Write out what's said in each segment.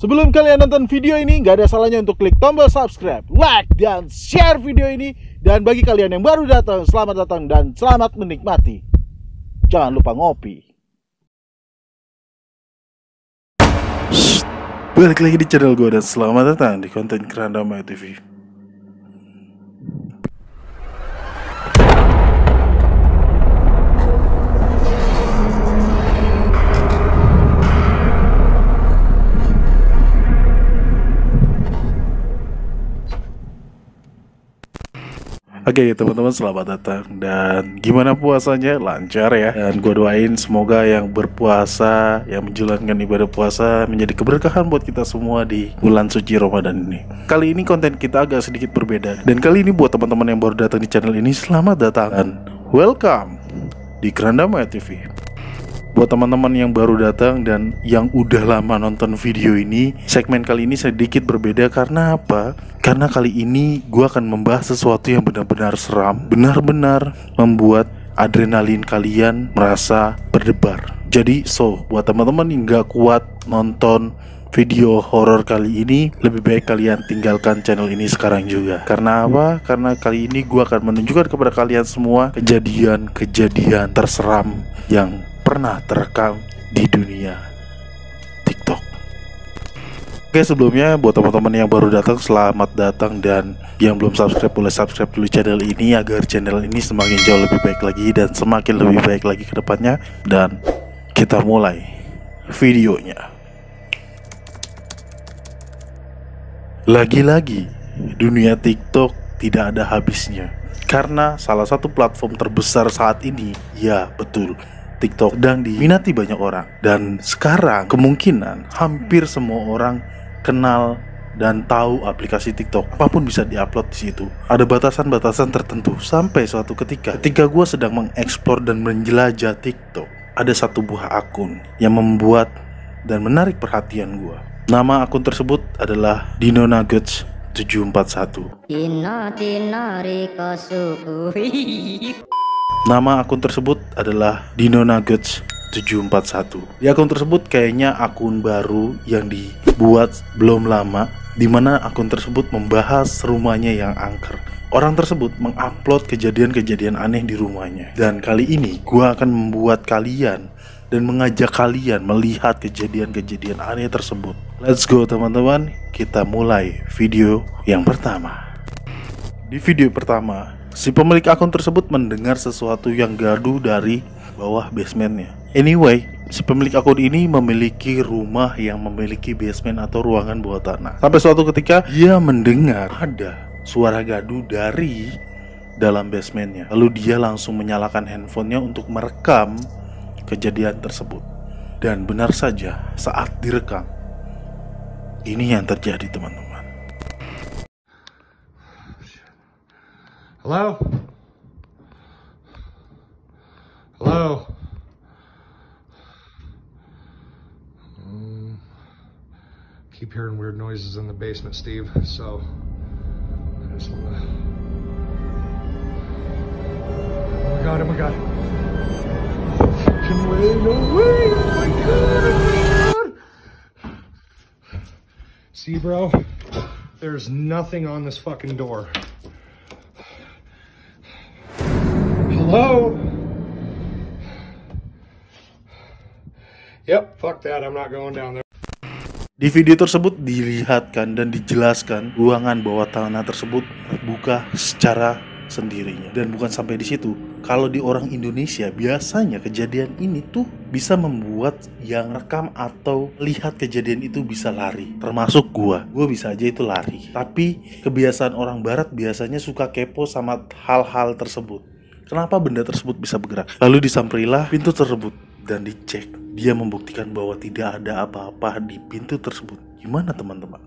Sebelum kalian nonton video ini, nggak ada salahnya untuk klik tombol subscribe, like, dan share video ini. Dan bagi kalian yang baru datang, selamat datang dan selamat menikmati. Jangan lupa ngopi. Balik lagi di channel gue dan selamat datang di konten Keranda Maya TV. Oke teman-teman, selamat datang. Dan gimana puasanya? Lancar ya. Dan gue doain semoga yang berpuasa, yang menjalankan ibadah puasa menjadi keberkahan buat kita semua di bulan suci Ramadan ini. Kali ini konten kita agak sedikit berbeda. Dan kali ini buat teman-teman yang baru datang di channel ini, selamat datang dan welcome di Keranda Maya TV. Buat teman-teman yang baru datang dan yang udah lama nonton video ini, segmen kali ini sedikit berbeda. Karena apa? Karena kali ini gue akan membahas sesuatu yang benar-benar seram, benar-benar membuat adrenalin kalian merasa berdebar. Jadi buat teman-teman yang gak kuat nonton video horor kali ini, lebih baik kalian tinggalkan channel ini sekarang juga. Karena apa? Karena kali ini gue akan menunjukkan kepada kalian semua kejadian-kejadian terseram yang pernah terekam di dunia TikTok. Oke, sebelumnya buat teman-teman yang baru datang, selamat datang. Dan yang belum subscribe, boleh subscribe dulu channel ini agar channel ini semakin jauh lebih baik lagi dan semakin lebih baik lagi ke depannya. Dan kita mulai videonya. Lagi-lagi dunia TikTok tidak ada habisnya, karena salah satu platform terbesar saat ini, ya betul, TikTok, sedang diminati banyak orang. Dan sekarang kemungkinan hampir semua orang kenal dan tahu aplikasi TikTok. Apapun bisa diupload di situ. Ada batasan-batasan tertentu. Sampai suatu ketika gue sedang mengeksplor dan menjelajah TikTok, ada satu buah akun yang membuat dan menarik perhatian gue. Nama akun tersebut adalah Dino Nuggets 741. Nama akun tersebut adalah Dino Nuggets 741. Di akun tersebut kayaknya akun baru yang dibuat belum lama, dimana akun tersebut membahas rumahnya yang angker. Orang tersebut mengupload kejadian-kejadian aneh di rumahnya. Dan kali ini gua akan membuat kalian dan mengajak kalian melihat kejadian-kejadian aneh tersebut. Let's go teman-teman, kita mulai video yang pertama. Di video pertama, si pemilik akun tersebut mendengar sesuatu yang gaduh dari bawah basementnya. Anyway, si pemilik akun ini memiliki rumah yang memiliki basement atau ruangan bawah tanah. Sampai suatu ketika dia mendengar ada suara gaduh dari dalam basementnya. Lalu dia langsung menyalakan handphonenya untuk merekam kejadian tersebut. Dan benar saja, saat direkam, ini yang terjadi teman-teman. Hello? Hello? Keep hearing weird noises in the basement, Steve, so I just wanna... Oh my god. Oh, fucking way, no way! Oh my god! See, bro? There's nothing on this fucking door. Hello? Yep, fuck that, I'm not going down there. Di video tersebut dilihatkan dan dijelaskan ruangan bawah tanah tersebut terbuka secara sendirinya. Dan bukan sampai di situ. Kalau di orang Indonesia biasanya kejadian ini tuh bisa membuat yang rekam atau lihat kejadian itu bisa lari. Termasuk gua bisa aja itu lari. Tapi kebiasaan orang barat biasanya suka kepo sama hal-hal tersebut. Kenapa benda tersebut bisa bergerak? Lalu disampeриlah pintu tersebut dan dicek. Dia membuktikan bahwa tidak ada apa-apa di pintu tersebut. Gimana teman-teman?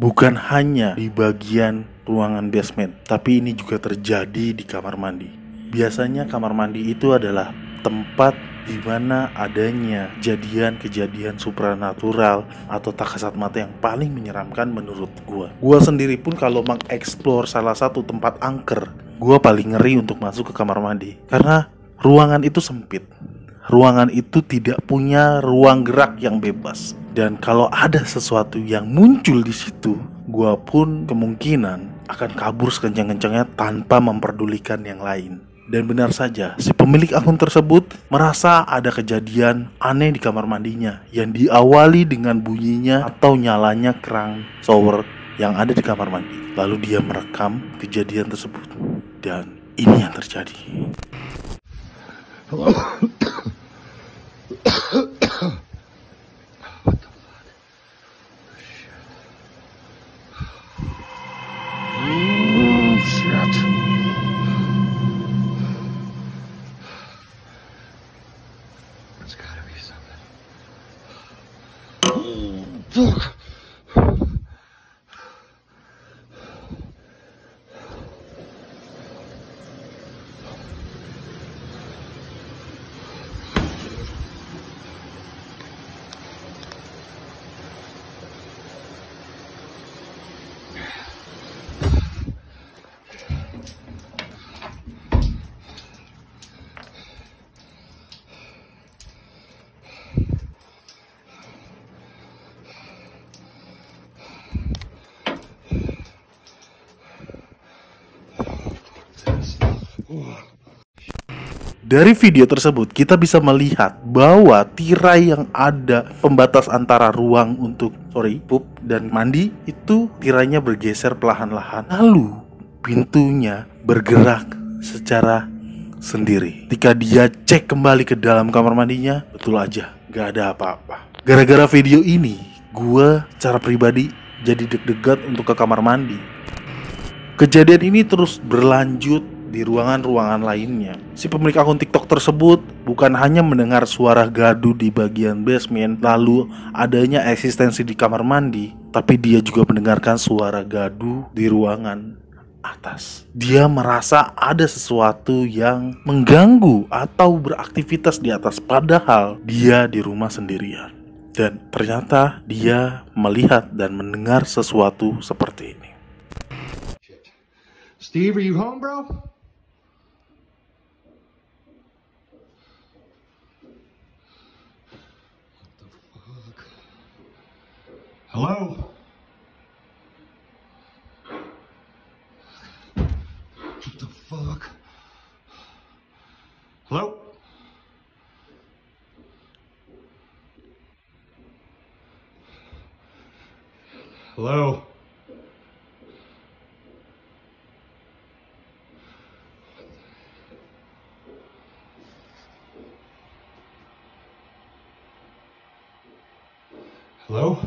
Bukan hanya di bagian ruangan basement, tapi ini juga terjadi di kamar mandi. Biasanya kamar mandi itu adalah tempat di mana adanya kejadian-kejadian supranatural atau tak kasat mata yang paling menyeramkan menurut gua. Gua sendiri pun kalau mengeksplor salah satu tempat angker, gua paling ngeri untuk masuk ke kamar mandi karena ruangan itu sempit. ruangan itu tidak punya ruang gerak yang bebas. Dan kalau ada sesuatu yang muncul di situ, gua pun kemungkinan akan kabur sekencang-kencangnya tanpa memperdulikan yang lain. Dan benar saja, si pemilik akun tersebut merasa ada kejadian aneh di kamar mandinya yang diawali dengan bunyinya atau nyalanya keran shower yang ada di kamar mandi. Lalu dia merekam kejadian tersebut. Dan ini yang terjadi. There's gotta be something. Fuck. Dari video tersebut kita bisa melihat bahwa tirai yang ada pembatas antara ruang untuk pup dan mandi itu tirainya bergeser perlahan-lahan. Lalu pintunya bergerak secara sendiri. Ketika dia cek kembali ke dalam kamar mandinya, betul aja gak ada apa-apa. Gara-gara video ini, gue secara pribadi jadi deg-degan untuk ke kamar mandi. Kejadian ini terus berlanjut di ruangan-ruangan lainnya. Si pemilik akun TikTok tersebut bukan hanya mendengar suara gaduh di bagian basement, lalu adanya eksistensi di kamar mandi, tapi dia juga mendengarkan suara gaduh di ruangan atas. Dia merasa ada sesuatu yang mengganggu atau beraktivitas di atas, padahal dia di rumah sendirian. Dan ternyata dia melihat dan mendengar sesuatu seperti ini. Steve, are you home, bro? Hello? What the fuck? Hello? Hello? Hello?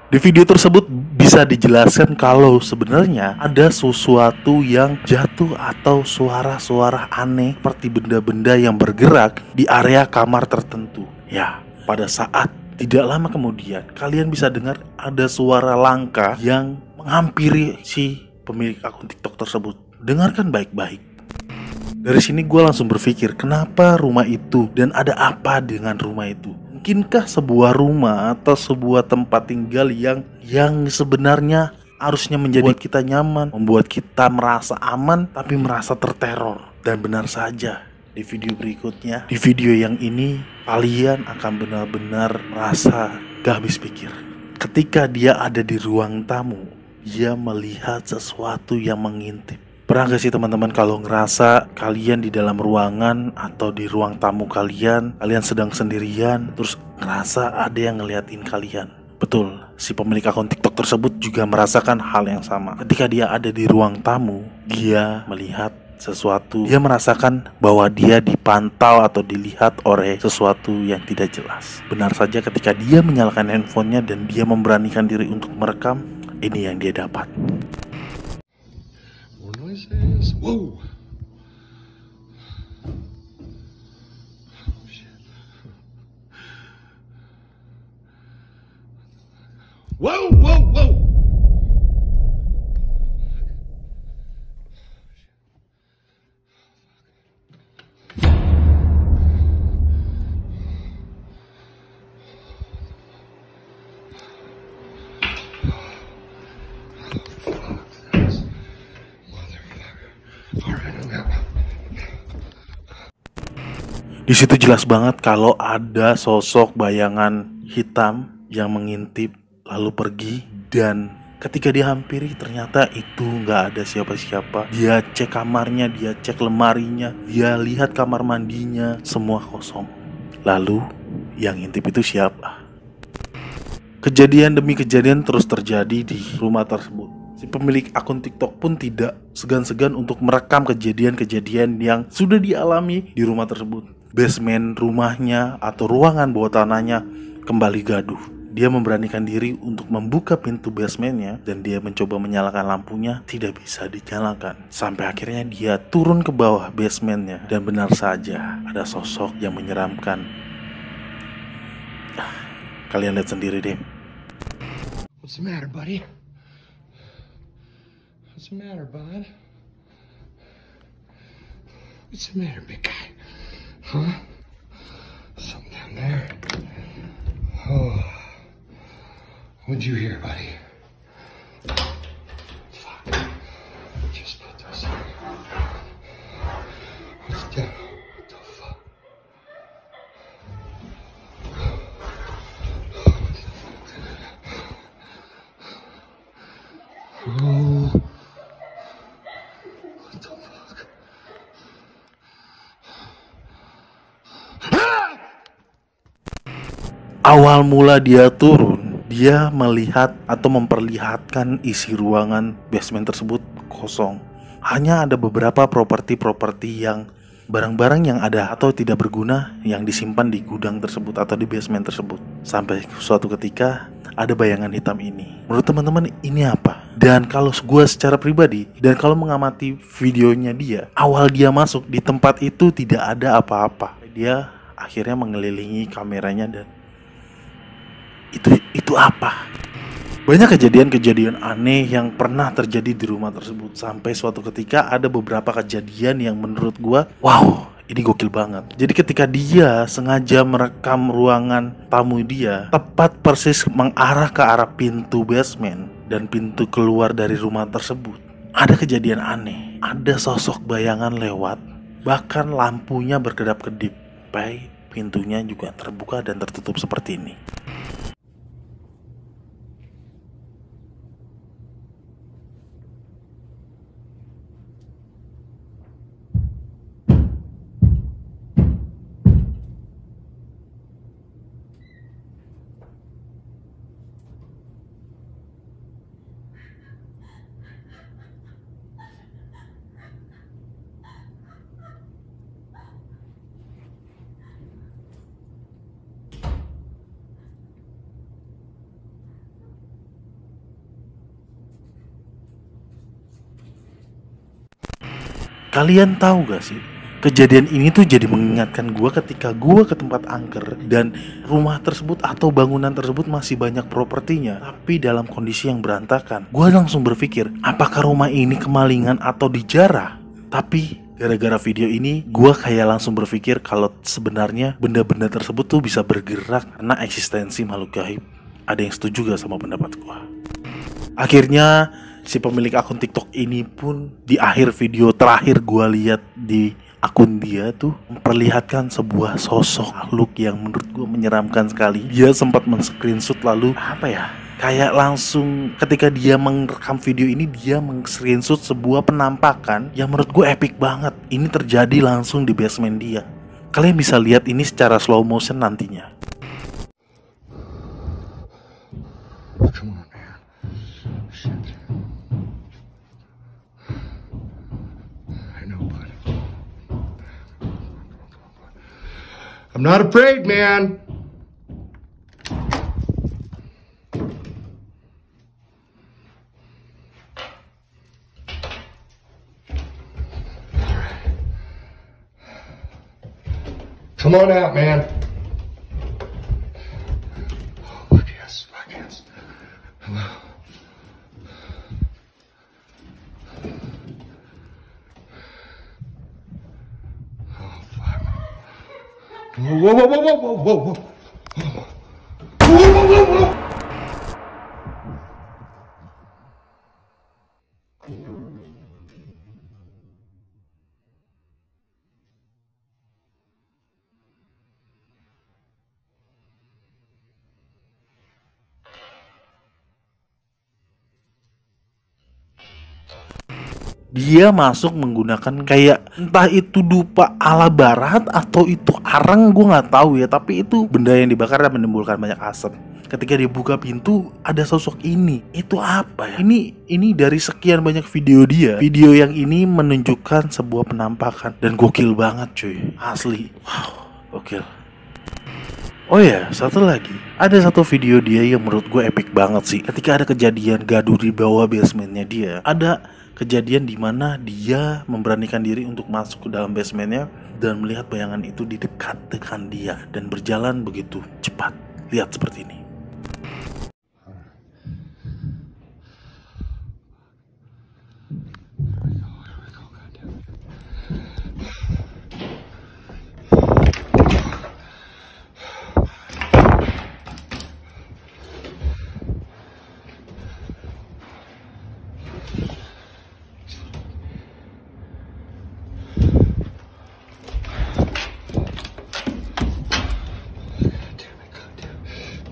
Di video tersebut bisa dijelaskan kalau sebenarnya ada sesuatu yang jatuh atau suara-suara aneh seperti benda-benda yang bergerak di area kamar tertentu. Ya, pada saat tidak lama kemudian kalian bisa dengar ada suara langkah yang menghampiri si pemilik akun TikTok tersebut. Dengarkan baik-baik. Dari sini gue langsung berpikir, kenapa rumah itu dan ada apa dengan rumah itu? Mungkinkah sebuah rumah atau sebuah tempat tinggal yang sebenarnya harusnya menjadi kita nyaman, membuat kita merasa aman, tapi merasa terteror. Dan benar saja, di video berikutnya, di video yang ini, kalian akan benar-benar merasa gak habis pikir. Ketika dia ada di ruang tamu, dia melihat sesuatu yang mengintip. Pernah gak sih teman-teman kalau ngerasa kalian di dalam ruangan atau di ruang tamu kalian sedang sendirian, terus ngerasa ada yang ngeliatin kalian? Betul, si pemilik akun TikTok tersebut juga merasakan hal yang sama. Ketika dia ada di ruang tamu, dia melihat sesuatu. Dia merasakan bahwa dia dipantau atau dilihat oleh sesuatu yang tidak jelas. Benar saja ketika dia menyalakan handphonenya dan dia memberanikan diri untuk merekam, ini yang dia dapat. Noises. Whoa. Oh, shit. Whoa, whoa, whoa. Di situ jelas banget kalau ada sosok bayangan hitam yang mengintip lalu pergi, dan ketika dia hampiri ternyata itu nggak ada siapa-siapa. Dia cek kamarnya, dia cek lemarinya, dia lihat kamar mandinya, semua kosong. Lalu yang intip itu siapa? Kejadian demi kejadian terus terjadi di rumah tersebut. Si pemilik akun TikTok pun tidak segan-segan untuk merekam kejadian-kejadian yang sudah dialami di rumah tersebut. Basement rumahnya atau ruangan bawah tanahnya kembali gaduh. Dia memberanikan diri untuk membuka pintu basementnya dan dia mencoba menyalakan lampunya, tidak bisa dinyalakan. Sampai akhirnya dia turun ke bawah basementnya dan benar saja ada sosok yang menyeramkan. Kalian lihat sendiri deh. What's the matter, buddy? What's the matter, bud? What's the matter, big guy? Huh? Something down there. Oh. What'd you hear, buddy? Fuck. Just put this in. What's down? What the fuck? Oh. What the fuck? Awal mula dia turun, dia melihat atau memperlihatkan isi ruangan basement tersebut kosong. Hanya ada beberapa properti yang barang-barang yang ada atau tidak berguna yang disimpan di gudang tersebut atau di basement tersebut. Sampai suatu ketika ada bayangan hitam ini. Menurut teman-teman ini apa? Dan kalau gue secara pribadi dan kalau mengamati videonya dia, awal dia masuk di tempat itu tidak ada apa-apa. Dia akhirnya mengelilingi kameranya dan itu apa? Banyak kejadian-kejadian aneh yang pernah terjadi di rumah tersebut. Sampai suatu ketika ada beberapa kejadian yang menurut gua, wow, ini gokil banget. Jadi ketika dia sengaja merekam ruangan tamu dia, tepat persis mengarah ke arah pintu basement dan pintu keluar dari rumah tersebut, ada kejadian aneh. Ada sosok bayangan lewat, bahkan lampunya berkedap-kedip. Sampai pintunya juga terbuka dan tertutup seperti ini. Kalian tahu gak sih, kejadian ini tuh jadi mengingatkan gue ketika gue ke tempat angker dan rumah tersebut atau bangunan tersebut masih banyak propertinya, tapi dalam kondisi yang berantakan. Gue langsung berpikir, apakah rumah ini kemalingan atau dijarah? Tapi gara-gara video ini, gue kayak langsung berpikir kalau sebenarnya benda-benda tersebut tuh bisa bergerak karena eksistensi makhluk gaib. Ada yang setuju gak sama pendapat gue? Akhirnya si pemilik akun TikTok ini pun di akhir video terakhir gue lihat di akun dia tuh memperlihatkan sebuah sosok makhluk yang menurut gue menyeramkan sekali. Dia sempat men-screenshot lalu kayak langsung ketika dia merekam video ini dia men-screenshot sebuah penampakan yang menurut gue epic banget. Ini terjadi langsung di basement dia. Kalian bisa lihat ini secara slow motion nantinya. Come on, man. Shit. I know, bud. I'm not afraid, man. Come on out, man. Oh, yes, yes. Hello. Oh, fuck. Whoa, whoa, whoa, whoa, whoa, whoa, whoa. Whoa, whoa, whoa, whoa. Dia masuk menggunakan kayak entah itu dupa ala barat atau itu arang, gue nggak tahu ya. Tapi itu benda yang dibakar dan menimbulkan banyak asap. Ketika dia buka pintu, ada sosok ini. Itu apa ya? Ini dari sekian banyak video dia. Video yang ini menunjukkan sebuah penampakan dan gokil banget cuy. Asli. Wow, gokil. Oh ya, satu lagi. Ada satu video dia yang menurut gue epic banget sih. Ketika ada kejadian gaduh di bawah basementnya dia, ada kejadian di mana dia memberanikan diri untuk masuk ke dalam basementnya dan melihat bayangan itu di dekat dengan dia dan berjalan begitu cepat. Lihat seperti ini.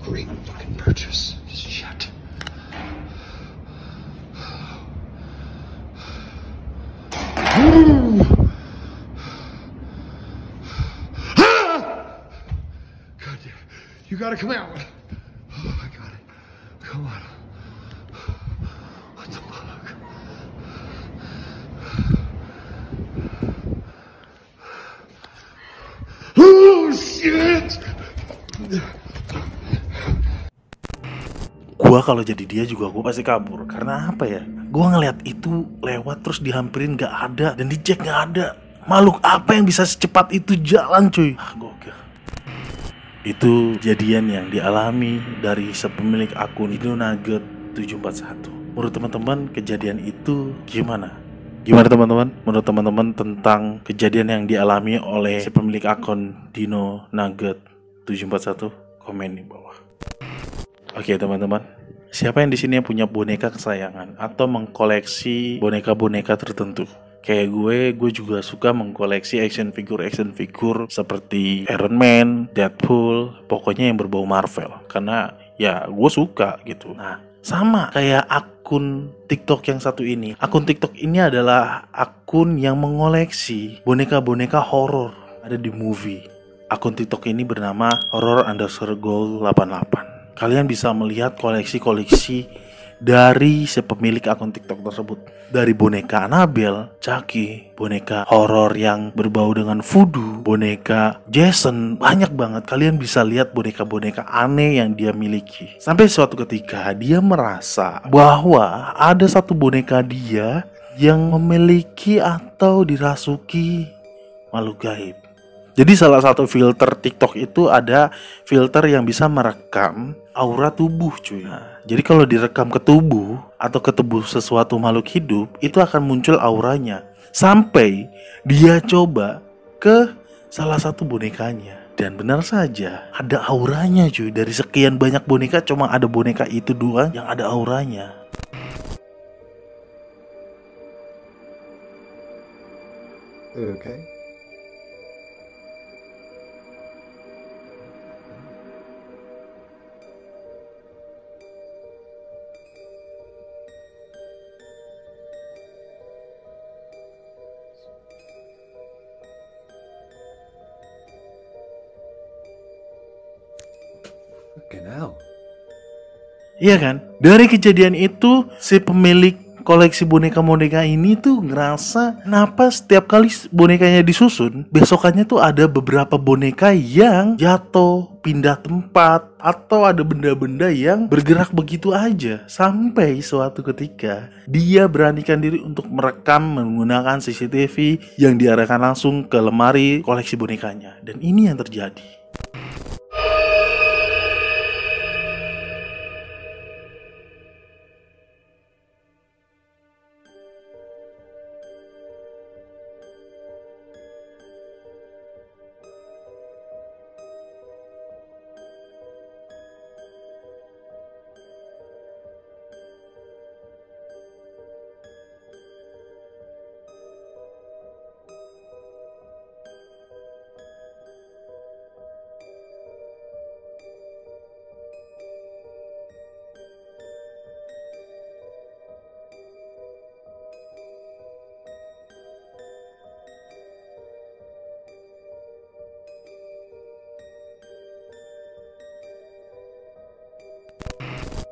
Great fucking purchase. Shit. God damn. You gotta come out. Oh, I got it. Come on. What the fuck? Oh, shit! Gua kalau jadi dia juga gue pasti kabur. Karena apa ya? Gua ngeliat itu lewat terus dihampirin gak ada dan dicek gak ada. Makhluk apa yang bisa secepat itu jalan cuy? Gokil. Itu kejadian yang dialami dari sepemilik akun Dino Nugget 741. Menurut teman-teman kejadian itu gimana? Gimana teman-teman? Menurut teman-teman tentang kejadian yang dialami oleh sepemilik akun Dino Nugget 741? Komen di bawah. Oke teman-teman, siapa yang di sini yang punya boneka kesayangan atau mengkoleksi boneka-boneka tertentu? Kayak gue juga suka mengkoleksi action figure seperti Iron Man, Deadpool, pokoknya yang berbau Marvel. Karena ya gue suka gitu. Nah, sama kayak akun TikTok yang satu ini. Akun TikTok ini adalah akun yang mengoleksi boneka-boneka horor ada di movie. Akun TikTok ini bernama horror_goal88. Kalian bisa melihat koleksi-koleksi dari sepemilik akun TikTok tersebut. Dari boneka Annabelle, Chucky, boneka horor yang berbau dengan voodoo, boneka Jason, banyak banget. Kalian bisa lihat boneka-boneka aneh yang dia miliki. Sampai suatu ketika dia merasa bahwa ada satu boneka dia yang memiliki atau dirasuki makhluk gaib. Jadi salah satu filter TikTok itu ada filter yang bisa merekam aura tubuh cuy. Nah, jadi kalau direkam ke tubuh atau ke tubuh sesuatu makhluk hidup, itu akan muncul auranya. Sampai dia coba ke salah satu bonekanya. Dan benar saja ada auranya cuy. Dari sekian banyak boneka cuma ada boneka itu doang yang ada auranya. Okay. Fucking hell. Iya kan? Dari kejadian itu si pemilik koleksi boneka-boneka ini tuh ngerasa kenapa setiap kali bonekanya disusun, besokannya tuh ada beberapa boneka yang jatuh, pindah tempat, atau ada benda-benda yang bergerak begitu aja. Sampai suatu ketika dia beranikan diri untuk merekam menggunakan CCTV yang diarahkan langsung ke lemari koleksi bonekanya. Dan ini yang terjadi.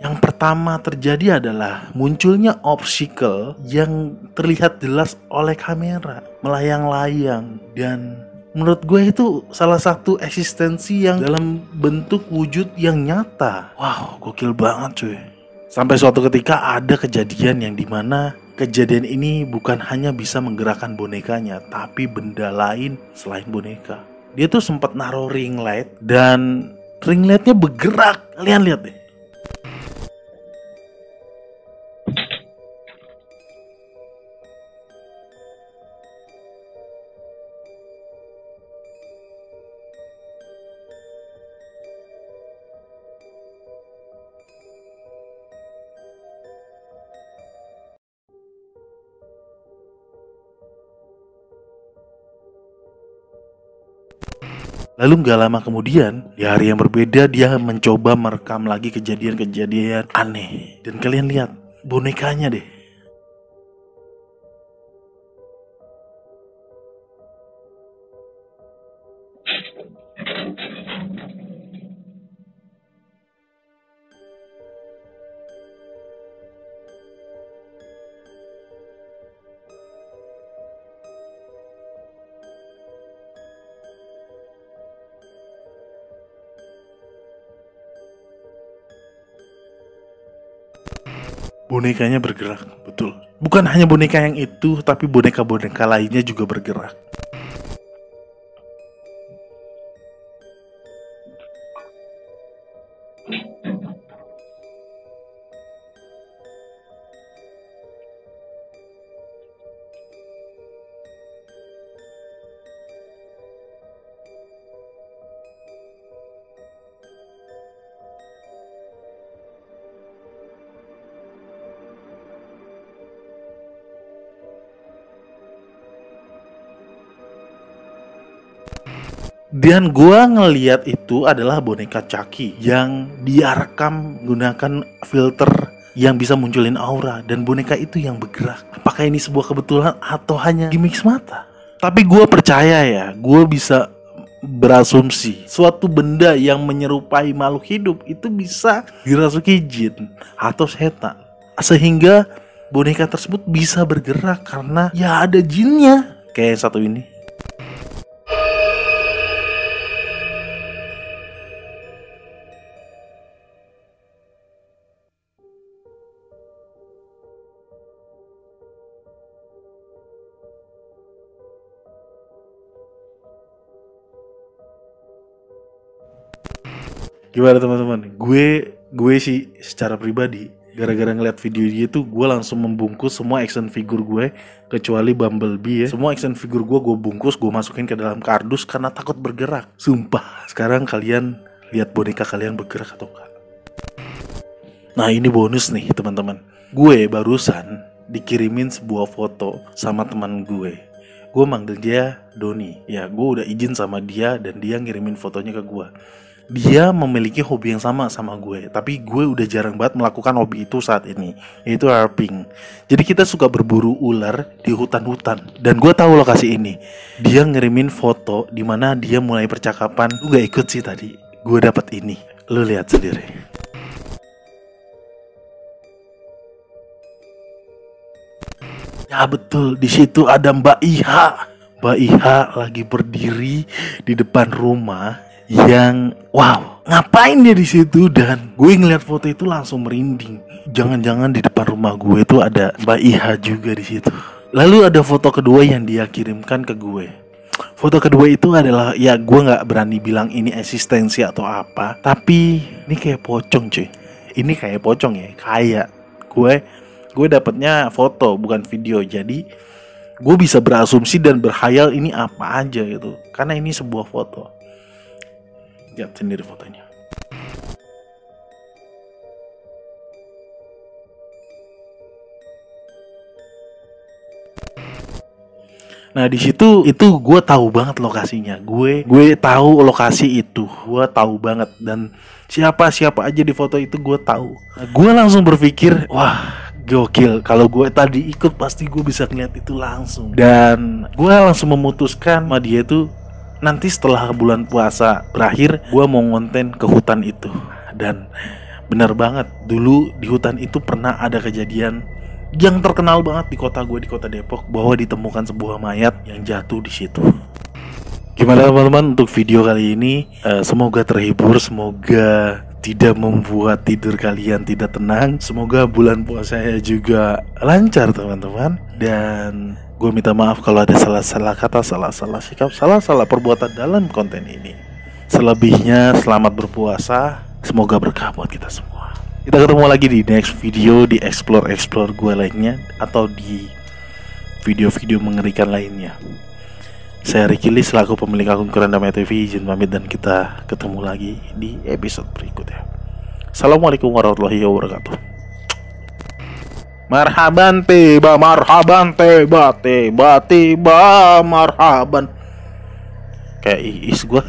Yang pertama terjadi adalah munculnya obstacle yang terlihat jelas oleh kamera, melayang-layang, dan menurut gue itu salah satu eksistensi yang dalam bentuk wujud yang nyata. Wow, gokil banget cuy. Sampai suatu ketika ada kejadian yang dimana kejadian ini bukan hanya bisa menggerakkan bonekanya, tapi benda lain selain boneka. Dia tuh sempat naruh ring light dan ring lightnya bergerak. Kalian lihat deh. Lalu gak lama kemudian, di hari yang berbeda dia mencoba merekam lagi kejadian-kejadian aneh. Dan kalian lihat bonekanya deh. Bonekanya bergerak, betul. Bukan hanya boneka yang itu, tapi boneka-boneka lainnya juga bergerak. Dan gua ngeliat itu adalah boneka Chucky yang dia rekam menggunakan filter yang bisa munculin aura, dan boneka itu yang bergerak. Apakah ini sebuah kebetulan atau hanya gimmick semata? Tapi gua percaya ya, gua bisa berasumsi suatu benda yang menyerupai makhluk hidup itu bisa dirasuki jin atau setan, sehingga boneka tersebut bisa bergerak karena ya ada jinnya. Kayak yang satu ini. Gimana teman-teman? Gue sih secara pribadi gara-gara ngeliat video dia tuh gue langsung membungkus semua action figure gue kecuali Bumblebee ya. Semua action figure gue bungkus, gue masukin ke dalam kardus karena takut bergerak. Sumpah. Sekarang kalian lihat boneka kalian bergerak atau enggak? Nah, ini bonus nih teman-teman. Gue barusan dikirimin sebuah foto sama teman gue. Gue manggil dia Doni. Ya, gue udah izin sama dia dan dia ngirimin fotonya ke gue. Dia memiliki hobi yang sama gue, tapi gue udah jarang banget melakukan hobi itu saat ini, yaitu harping. Jadi kita suka berburu ular di hutan-hutan. Dan gue tahu lokasi ini. Dia ngirimin foto di mana dia mulai percakapan. Gue gak ikut sih tadi. Gue dapat ini. Lu lihat sendiri. Ya betul, di situ ada Mbak Iha. Mbak Iha lagi berdiri di depan rumah. Yang wow, ngapain dia di situ? Dan gue ngeliat foto itu langsung merinding. Jangan-jangan di depan rumah gue itu ada Mbak Iha juga di situ. Lalu ada foto kedua yang dia kirimkan ke gue. Foto kedua itu adalah, ya gue nggak berani bilang ini eksistensi atau apa, tapi ini kayak pocong cuy. Ini kayak pocong ya, kayak gue dapetnya foto bukan video, jadi gue bisa berasumsi dan berhayal ini apa aja gitu, karena ini sebuah foto. Lihat sendiri fotonya. Nah di situ itu gue tahu banget lokasinya. Gue tahu lokasi itu. Gue tahu banget, dan siapa aja di foto itu gue tahu. Nah, gue langsung berpikir, wah gokil. Kalau gue tadi ikut pasti gue bisa ngeliat itu langsung. Dan gue langsung memutuskan sama dia itu, nanti setelah bulan puasa berakhir, gue mau ngonten ke hutan itu. Dan Bener banget, dulu di hutan itu pernah ada kejadian yang terkenal banget di kota gue, di kota Depok, bahwa ditemukan sebuah mayat yang jatuh di situ. Gimana teman-teman untuk video kali ini? Semoga terhibur, semoga tidak membuat tidur kalian tidak tenang. Semoga bulan puasanya juga lancar teman-teman. Dan gue minta maaf kalau ada salah-salah kata, salah-salah sikap, salah-salah perbuatan dalam konten ini. Selebihnya selamat berpuasa. Semoga berkah buat kita semua. Kita ketemu lagi di next video, di explore gue lainnya, atau di video-video mengerikan lainnya. Saya Ricky Lee selaku pemilik akun Kurandama TV, izin pamit dan kita ketemu lagi di episode berikutnya. Assalamualaikum warahmatullahi wabarakatuh. Marhaban tiba, marhaban. Kayak Iis gua.